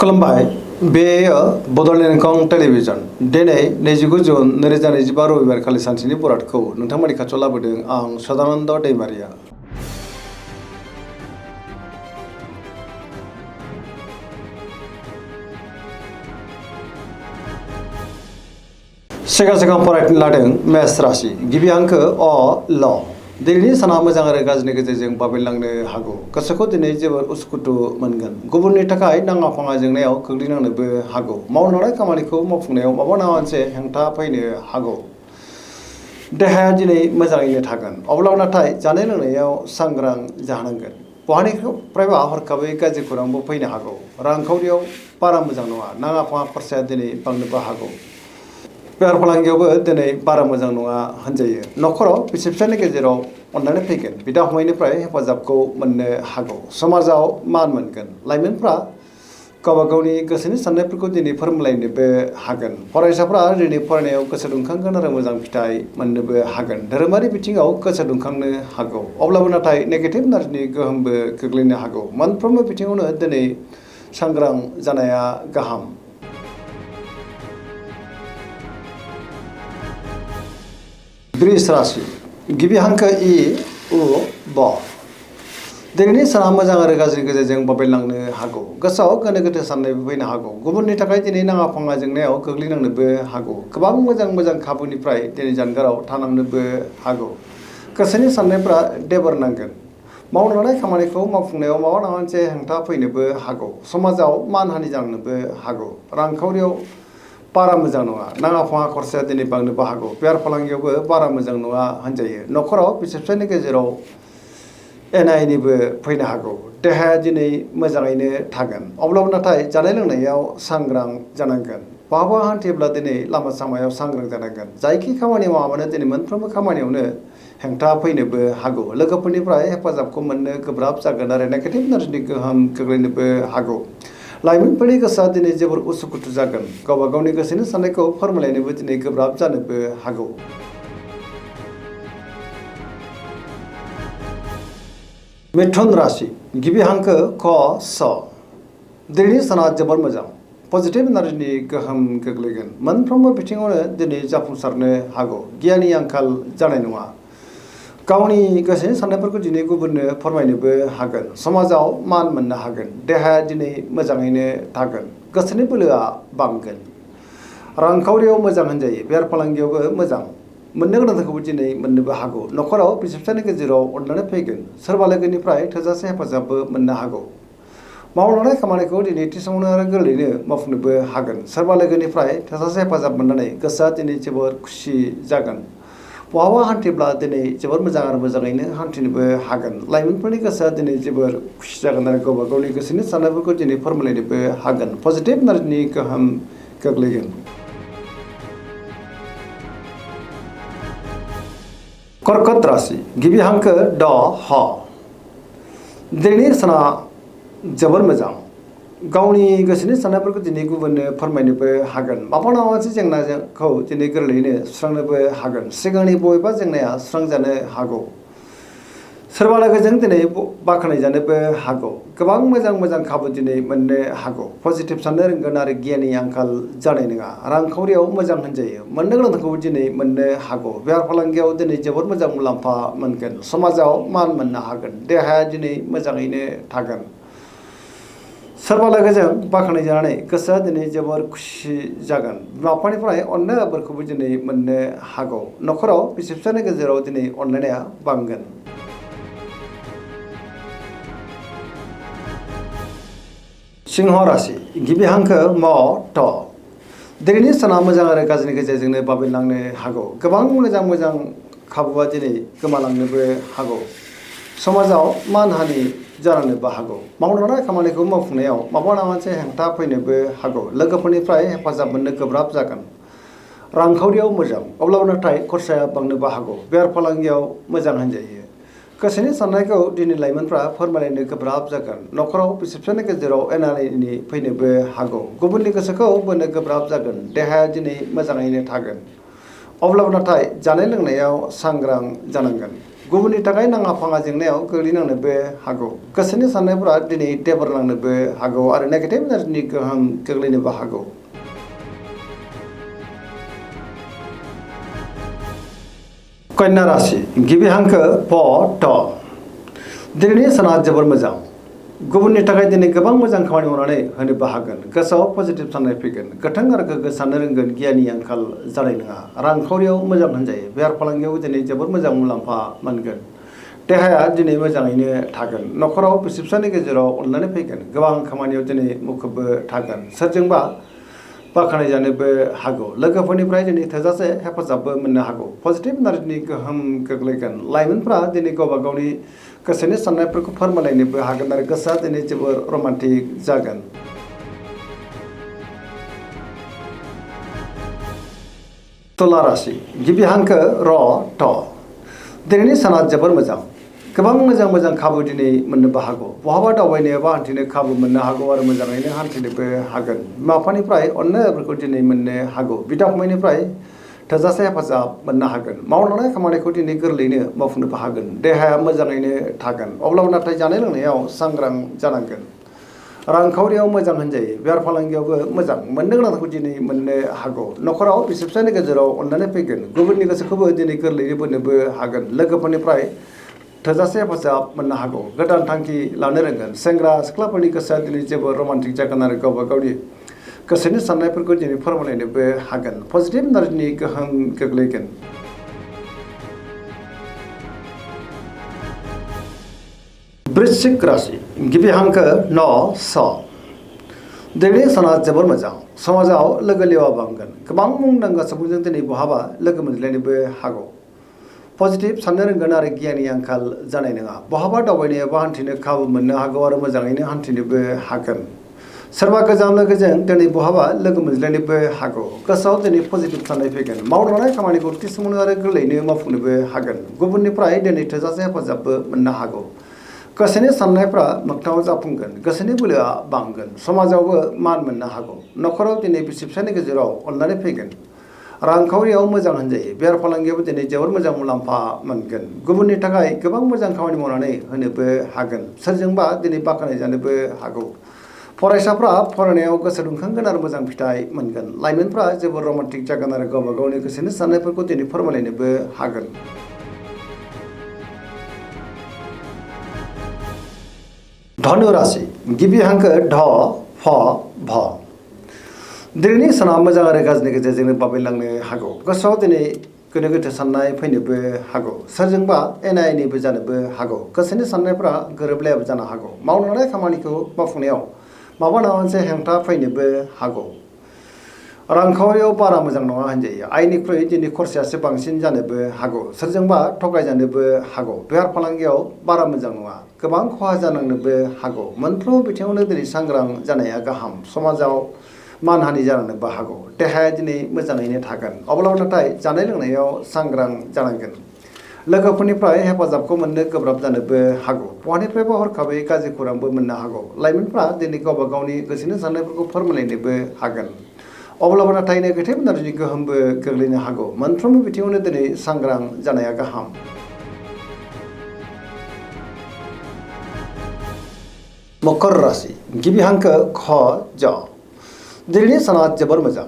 खुलुमबाय बेयो बड'लेण्ड एंखं टेलिभिजन दिनै 29 जुन 2025 रबिबार खालि सानसेनि बरादखौ नोंथांमोननि खाथियाव लाबोदों आं सदानन्द दैमारिया। सिगां फरायनो लादों मेष राशि गिबि हांखो अ ल दिनैनि साना मोजां आरो गाज्रिनि गेजेरजों बाबेनलांनो हागौ। गोसोखौ दिनै जोबोर उसुखुथु मोनगोन। गुबुननि थाखाय नाङा फाङा जेंनायाव गोग्लैनांनोबो हागौ। मावनो लानाय खामानिखौ मावफुंनायाव माबा नङा मोनसे हेंथा फैनो हागौ। देहाया दिनै मोजाङैनो थागोन। अब्लाबो नाथाय जानाय लोंनायाव सांग्रां जानांगोन। बहानिफ्रायबा हरखाबै गाज्रि खौरांबो फैनो हागौ। रांखावरियाव बारा मोजां नङा। नाङा फाङा खरसाया दिनै बांनोबो हागौ। बेफार फालांगियावबो दिनै बारा मोजां नङा होनजायो। न'खराव बिसि फिसायनि गेजेराव अननानै फैगोन। बिदा फंबायनिफ्राय हेफाजाबखौ मोननो हागौ। समाजाव मान मोनगोन। लाइमोनफ्रा गावबा गावनि गोसोनि साननायफोरखौ दिनै फोरमायलायनोबो हागोन। फरायसाफ्रा दिनै फरायनायाव गोसो दुंखांगोन आरो मोजां फिथाइ मोननोबो हागोन। धोरोमारि बिथिङाव गोसो दुंखांनो हागौ। अब्लाबो नाथाय नेगेटिभ एनार्जिनि गोहोमबो गोग्लैनो हागौ। मोनफ्रोमबो बिथिङावनो दिनै सांग्रां जानाया गाहाम। वृष राशि गिबि हांखो इ उ ब दिनैनि साना मोजां आरो गाज्रिनि गेजेरजों बाबेनलांनो हागौ। गोसोआव गोनो गोथो साननायबो फैनो हागौ। गुबुननि थाखाय दिनै नाङा फाङा जेंनायाव गोग्लैनांनोबो हागौ। गोबां मोजां खाबुनिफ्राय दिनै जानगाराव थानांनोबो हागौ। गोसोनि साननायफ्रा देबोर नांगोन। मावनो लानाय खामानिखौ मावफुंनायाव माबा नङा मोनसे हेंथा फैनोबो हागौ। समाजाव मानहानि जांनोबो हागौ। रांखावरियाव बारा मोजां नङा। नाङा फाङा खरसाया दिनै बांनोबो हागौ। बेफार फालांगियावबो बारा मोजां नङा होनजायो। न'खराव बिसि फिसायनि गेजेराव एना एनिबो फैनो हागौ। देहाया दिनै मोजाङैनो थागोन। अब्लाबो नाथाय जानाय लोंनायाव सांग्रां जानांगोन। बहाबा हान्थियोब्ला दिनै लामा सामायाव सांग्रां जानांगोन। जायखि खामानि मावा मानो दिनै मोनफ्रोमबो खामानियावनो हेंथा फैनोबो हागौ। लोगोफोरनिफ्राय हेफाजाबखौ मोननो गोब्राब जागोन आरो नेगेटिभ एनार्जिनि गोहोम गोग्लैनोबो हागौ। लाइमोनफोरनि गोसोआ दिनै जोबोर उसुखुथु जागोन। गावबा गावनि गोसोनि साननायखौ फोरमायलायनोबो दिनै गोब्राब जानोबो हागौ। मिथुन राशि गिबि हांखो क स दिनैनि साना जोबोर मोजां। पजिटिभ एनार्जिनि गोहोम गोग्लैगोन। मोनफ्रोमबो बिथिङावनो दिनै जाफुंसारनो हागौ। गियाननि आंखाल जानाय नङा। गावनि गोसोनि साननायफोरखौ दिनै गुबुननो फोरमायनोबो हागोन। समाजाव मान मोननो हागोन। देहाया दिनै मोजाङैनो थागोन। गोसोनि बोलोआ बांगोन। रांखावरियाव मोजां होनजायो। बेफार फालांगियावबो मोजां। मोननो गोनांखौबो दिनै मोननोबो हागौ। न'खराव बिसि फिसायनि गेजेराव अननानै फैगोन। सोरबा लोगोनिफ्राय थोजासे हेफाजाबबो मोननो हागौ। मावनो लानाय खामानिखौ दिनै थि समावनो आरो गोरलैयैनो मावफुंनोबो हागोन। सोरबा लोगोनिफ्राय थोजासे हेफाजाब मोननानै गोसोआ दिनै जोबोर खुसि जागोन। बहाबा हान्थिब्ला दिनै जोबोर मोजां आरो मोजाङैनो हान्थिनोबो हागोन। लाइमोनफोरनि गोसोआ दिनै जोबोर खुसि जागोन आरो गावबा गावनि गोसोनि साननायफोरखौ दिनै फोरमायलायनोबो हागोन। पजिटिभ एनार्जिनि गोहोम गोग्लैगोन। कर्कट राशि गिबि हांखो ड ह दिनैनि साना जोबोर मोजां। गावनि गोसोनि साननायफोरखौ दिनै गुबुननो फोरमायनोबो हागोन। माबा नङा मोनसे जेंनाखौ दिनै गोरलैयैनो सुस्रांनोबो हागोन। सिगांनि बबेबा जेंनाया सुस्रांजानो हागौ। सोरबा लोगोजों दिनै बाख्नायजानोबो हागौ। गोबां मोजां खाबु दिनै मोननो हागौ। पजिटिभ साननो रोंगोन आरो गियाननि आंखाल जानाय नङा। रांखावरियाव मोजां होनजायो। मोननो गोनांखौबो दिनै मोननो हागौ। बेफार फालांगियाव दिनै जोबोर मोजां मुलाम्फा मोनगोन। समाजाव मान मोननो हागोन। देहाया दिनै मोजाङैनो थागोन। सोरबा लोगोजों बाख्नायजानानै गोसोआ दिनै जोबोर खुसि जागोन। बिमा बिफानिफ्राय अननाय आबोरखौबो दिनै मोननो हागौ। न'खराव बिसि फिसायनि गेजेराव दिनै अनलायनाया बांगोन। सिंह राशि गिबि हांखो म थ दिनैनि साना मोजां आरो गाज्रिनि गेजेरजोंनो बाबेनलांनो हागौ। गोबां मोजां खाबुआ दिनै गोमालांनोबो हागौ। समाजाव मानहानि जानांनोबो हागौ। मावनो लानाय खामानिखौ मावफुंनायाव माबा नङा मोनसे हेंथा फैनोबो हागौ। लोगोफोरनिफ्राय हेफाजाब मोननो गोब्राब जागोन। रांखावरियाव मोजां। अब्लाबो नाथाय खरसाया बांनोबो हागौ। बेफार फालांगियाव मोजां होनजायो। गोसोनि साननायखौ दिनै लाइमोनफ्रा फोरमायलायनो गोब्राब जागोन। न'खराव बिसि फिसायनि गेजेराव एना एनि फैनोबो हागौ। गुबुननि गोसोखौ बोनो गोब्राब जागोन। देहाया दिनै मोजाङैनो थागोन। अब्लाबो नाथाय जानाय लोंनायाव सांग्रां जानांगोन गुबुननि थाखाय नाङा फाङा जेंनायाव गोग्लैनांनोबो हागौ गोसोनि साननायफोरा दिनै देबोरलांनोबो हागौ आरो नेगेटिभ एनार्जिनि गोहोम गोग्लैनोबो हागौ कन्या राशि गिबि हांखो प ट दिनैनि साना जोबोर मोजां गुबुननि थाखाय दिनै गोबां मोजां खामानि मावनानै होनोबो हागोन गोसोआव पजिटिभ साननाय फैगोन गोथां आरो गोग्गो साननो रोंगोन गियाननि आंखाल जानाय नङा रांखावरियाव मोजां होनजायो बेफार फालांगियाव दिनै जोबोर मोजां मुलाम्फा मोनगोन देहाया दिनै मोजाङैनो थागोन न'खराव बिसि फिसानि गेजेराव अनलायनाय फैगोन गोबां खामानियाव दिनै मुखुबबो थागोन सोरजोंबा बाख्नायजानोबो हागौ लोगोफोरनिफ्राय दिनै थोजासे हेफाजाबबो मोननो हागौ पजिटिभ एनार्जिनि गोहोम गोग्लैगोन लाइमोनफ्रा दिनै गावबा गावनि गोसोनि साननायफोरखौ फोरमायलायनोबो हागोन आरो गोसोआ दिनै जोबोर रमान्टिक जागोन तुला राशि गिबि हांखो र ट दिनैनि साना जोबोर मोजां गोबां मोजां मोजां खाबु दिनै मोननोबो हागौ बहाबा दावबायनो एबा हान्थिनो खाबु मोननो हागौ आरो मोजाङैनो हान्थिनोबो हागोन बिमा बिफानिफ्राय अननायफोरखौ दिनै मोननो हागौ बिदा फंबायनिफ्राय थोजासे हेफाजाब मोननो हागोन मावलांनाय खामानिखौ दिनै गोरलैयैनो मावफुंनोबो हागोन देहाया मोजाङैनो थागोन अब्लाबो नाथाय जानाय लोंनायाव सांग्रां जानांगोन रांखावरियाव मोजां होनजायो बेफार फालांगियावबो मोजां मोननो गोनांखौ दिनै मोननो हागौ न'खराव बिसि फिसानि गेजेराव अननानै फैगोन गुबुननि गोसोखौबो दिनै गोरलैयै बोनोबो हागोन लोगोफोरनिफ्राय थोजासे हेफाजाब मोननो हागौ गोदान थांखि लानो रोंगोन सेंग्रा सिख्लाफोरनि गोसोआ दिनै जोबोर रमान्टिक जागोन आरो गावबा गावनि गोसोनि साननायफोरखौ दिनै फोरमायलायनोबो हागोन पजिटिभ एनार्जिनि गोहोम गोग्लैगोन वृश्चिक राशि गिबि हांखो न स दिनैनि साना जोबोर मोजां समाजाव लोगो लेवा बांगोन गोबां मुंदांखा सुबुंजों दिनै बहाबा लोगो मोनज्लायनोबो हागौ पजिटिभ साननो रोंगोन आरो गियाननि आंखाल जानाय नङा बहाबा दावबायनो एबा हान्थिनो खाबु मोननो हागौ आरो मोजाङैनो हान्थिनोबो हागोन सोरबा गोजान लोगोजों दिनै बहाबा लोगो मोनज्लायनोबो हागौ गोसोआव दिनै पजिटिभ साननाय फैगोन मावलांनाय खामानिखौ थि समावनो आरो गोरलैयैनो मावफुंनोबो हागोन गुबुननिफ्राय दिनै थोजासे हेफाजाबबो मोननो हागौ गोसोनि साननायफ्रा मोगथाङाव जाफुंगोन गोसोनि बोलोआ बांगोन समाजावबो मान मोननो हागौ न'खराव दिनै बिसि फिसानि गेजेराव अननानै फैगोन रांखावरियाव मोजां होनजायो बेफार फालांगियावबो दिनै जोबोर मोजां मुलाम्फा मोनगोन गुबुननि थाखाय गोबां मोजां खामानि मावनानै होनोबो हागोन सोरजोंबा दिनै बाख्नायजानोबो हागौ फरायसाफ्रा फरायनायाव गोसो दुंखांगोन आरो मोजां फिथाइ मोनगोन लाइमोनफ्रा जोबोर रमान्टिक जागोन आरो गावबा गावनि गोसोनि साननायफोरखौ दिनै फोरमायलायनोबो हागोन धनु राशि गिबि हांखो ढ फ भ दिनैनि साना मोजां आरो गाज्रिनि गेजेरजोंनो बाबेनलांनो हागौ गोसोआव दिनै गोनो गोथो साननाय फैनोबो हागौ सोरजोंबा एना एनिबो जानोबो हागौ गोसोनि साननायफ्रा गोरोबलायाबो जानो हागौ मावलांनाय खामानिखौ मावफुंनायाव माबा मोनसे हेंथा फैनोबो हागौ रांखावरियाव बारा मोजां नङा होनजायो आयनिख्रुइ दिनै खरसायासो बांसिन जानोबो हागौ सोरजोंबा थगायजानोबो हागौ बेफार फालांगियाव बारा मोजां नङा गोबां खहा जानांनोबो हागौ मोनफ्रोम बिथिङावनो दिनै सांग्रां जानाया गाहाम समाजाव मानहानि जानोबो हागौ देहाया दिनै मोजाङैनो थागोन अब्लाबो नाथाय जानाय लोंनायाव सांग्रां जानांगोन लोगोफोरनिफ्राय हेफाजाबखौ मोननो गोब्राब जानोबो हागौ बहानिफ्रायबो हरखाबै गाज्रि खौरांबो मोननो हागौ लाइमोनफ्रा दिनै गावबा गावनि गोसोनि साननायफोरखौ फोरमायलायनोबो हागोन अब्लाबो नाथाय नेगेटिभ एनार्जिनि गोहोमबो गोग्लैनो हागौ मोनफ्रोमबो बिथिङावनो दिनै सांग्रां जानाया गाहाम मकर राशि गिबि हांखो ख ज दिनैनि साना जोबोर मोजां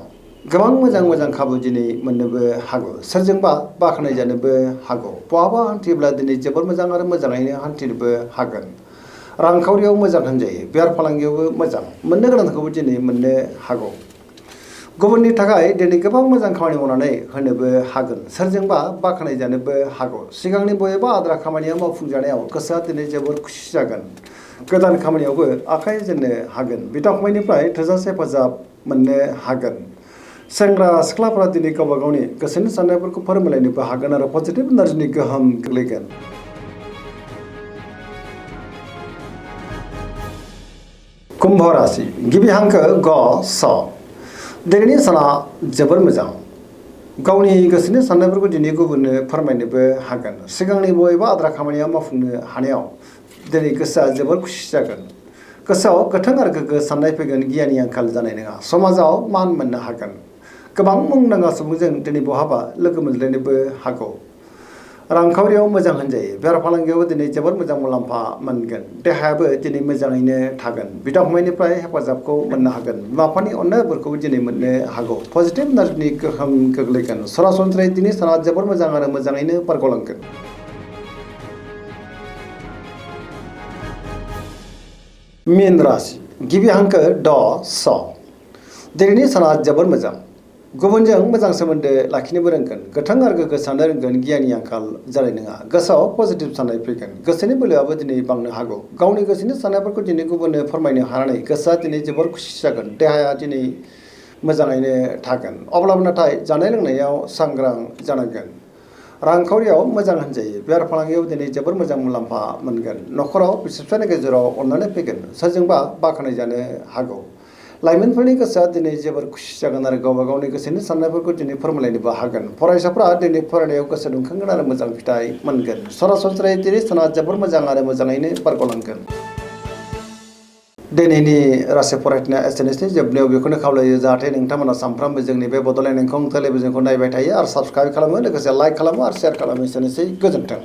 गोबां मोजां खाबु दिनै मोननोबो हागौ सोरजोंबा बाख्नायजानोबो हागौ बहाबा हान्थियोब्ला दिनै जोबोर मोजां आरो मोजाङैनो हान्थिनोबो हागोन रांखावरियाव मोजां होनजायो बेफार फालांगियावबो मोजां मोननो गोनांखौबो दिनै मोननो हागौ गुबुननि थाखाय दिनै गोबां मोजां खामानि मावनानै होनोबो हागोन सोरजोंबा बाख्नायजानोबो हागौ सिगांनि बबेबा आद्रा खामानिया मावफुंजानायाव गोसोआ दिनै जोबोर खुसि जागोन गोदान खामानियावबो आखाइ होजेननो हागोन बिदा फंबायनिफ्राय थोजासे हेफाजाब मोननो हागोन सेंग्रा सिख्लाफोरा दिनै गावबा गावनि गोसोनि साननायफोरखौ फोरमायलायनोबो हागोन आरो पजिटिभ एनार्जिनि गोहोम गोग्लैगोन कुम्भ राशि गिबि हांखो ग स दिनैनि साना जोबोर मोजां गावनि गोसोनि साननायफोरखौ दिनै गुबुननो फोरमायनोबो हागोन सिगांनि बबेबा आद्रा खामानिया मावफुंनो हानायाव दिनै गोसोआ जोबोर खुसि जागोन गोसोआव गोथां आरो गोग्गो साननाय फैगोन गियाननि आंखाल जानाय नङा समाजाव मान मोननो हागोन गोबां मुंदांखा सुबुंजों दिनै बहाबा लोगो मोनज्लायनोबो हागौ। रांखावरियाव मोजां होनजायो, बेफार फालांगियावबो दिनै जोबोर मोजां मुलाम्फा मोनगोन। देहायाबो दिनै मोजाङैनो थागोन। बिदा फंबायनिफ्राय हेफाजाबखौ मोननो हागोन। बिमा बिफानि अननायफोरखौबो दिनै मोननो हागौ। पजिटिभ एनार्जिनि गोहोम गोग्लैगोन। सरासनस्रायै दिनै साना जोबोर मोजां आरो मोजाङैनो बारग'लांगोन। मीन राशि गिबि हांखो ड स। दिनैनि साना जोबोर मोजां। गुबुनजों मोजां सोमोन्दो लाखिनोबो रोंगोन। गोथां आरो गोग्गो साननो रोंगोन। गियाननि आंखाल जानाय नङा। गोसोआव पजिटिभ साननाय फैगोन। गोसोनि बोलोआबो दिनै बांनो हागौ। गावनि गोसोनि साननायफोरखौ दिनै गुबुननो फोरमायनो हानानै गोसोआ दिनै जोबोर खुसि जागोन। देहाया दिनै मोजाङैनो थागोन। अब्लाबो नाथाय जानाय लोंनायाव सांग्रां जानांगोन। रांखावरियाव मोजां होनजायो। बेफार फालांगियाव दिनै जोबोर मोजां मुलाम्फा मोनगोन। न'खराव बिसि फिसायनि गेजेराव अननानै फैगोन। सोरजोंबा बाख्नाय जानो हागौ। लाइमोनफोरनि गोसोआ दिनै जोबोर खुसि जागोन आरो गावबा गावनि गोसोनि साननायफोरखौ दिनै फोरमायलायनोबो हागोन। फरायसाफ्रा दिनै फरायनायाव गोसो दुंखांगोन आरो मोजां फिथाइ मोनगोन। सरासनस्रायै दिनै साना जोबोर मोजां आरो मोजाङैनो बारग'लांगोन। दिनैनि राशि फरायनाया एसेनोसै। जोबनायाव बेखौनो खावलायो जाहाथे नोंथांमोना सानफ्रामबो जोंनि बे बड'लेण्ड इंखं टेलिभिजनखौ नायबाय थायो आरो साबस्क्राइब खालामो, लोगोसे लाइक खालामो आरो शेयार खालामो। एसेनोसै, गोजोन्थों।